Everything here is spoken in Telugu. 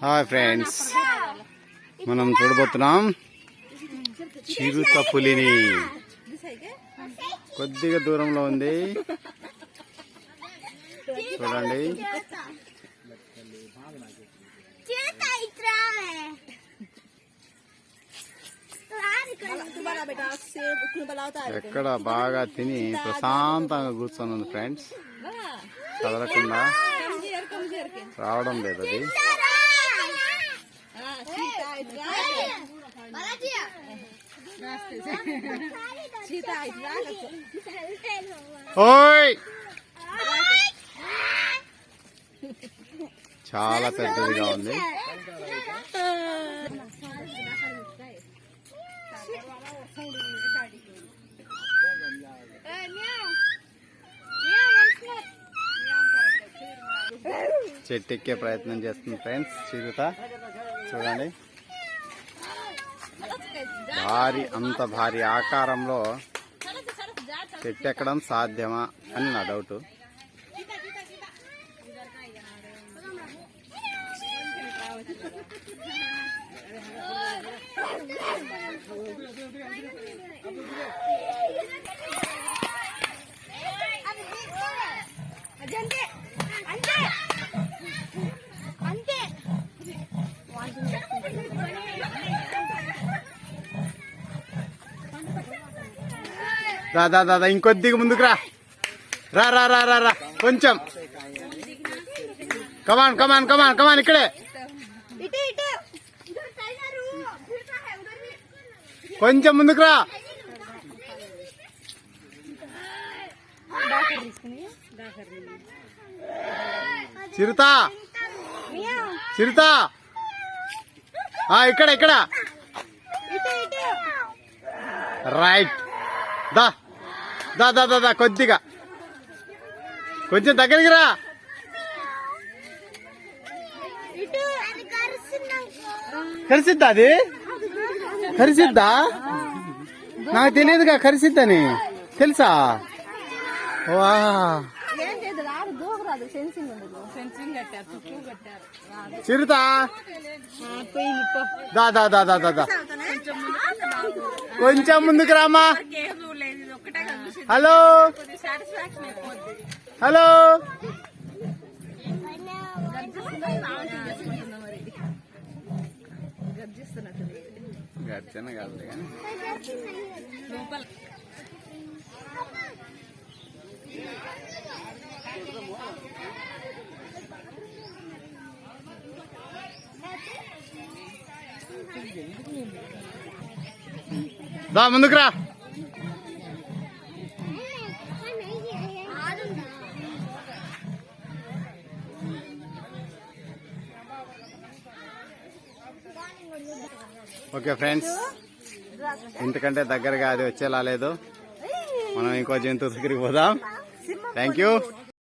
హాయ్ ఫ్రెండ్స్, మనం చూడబోతున్నాం చిరుత పులిని. కొద్దిగా దూరంలో ఉంది, చూడండి. ఎక్కడ బాగా తిని ప్రశాంతంగా కూర్చొని ఉంది ఫ్రెండ్స్. కదలకుండా రావడం లేదు అది. ఓయ్, చాలా పెద్దదిగా ఉంది. చెట్టు ఎక్కే ప్రయత్నం చేస్తుంది ఫ్రెండ్స్ చిరుత. చూడండి, అంత భారీ ఆకారంలో చెట్టు ఎక్కడం సాధ్యమా అని నా డౌట్. దాదా ఇంకొద్దిగా ముందుకు రా రా రా రా రా రా కొంచెం. కమాన్ కమాన్ కమాన్ కమాన్, ఇక్కడే కొంచెం ముందుకు రా. చిరుత చిరుత, ఇక్కడ ఇక్కడ రైట్. దా దా దా దా కొద్దిగా కొంచెం దగ్గరికి రా. కరిసిద్దా అది? కరిసిద్దా? నాకు తెలియదుగా కరిసిద్దని. తెలుసా? వా, చిరుత దా దా దా దా దా, కొంచెం ముందుకు రామా. హలో హలో, గర్జన కాదు కానీ దా ముందుకు రా. ఓకే ఫ్రెండ్స్, ఇంతకంటే దగ్గరగా అది వచ్చేలా లేదు. మనం ఇంకో జంతువు దగ్గరికి పోదాం. Thank you.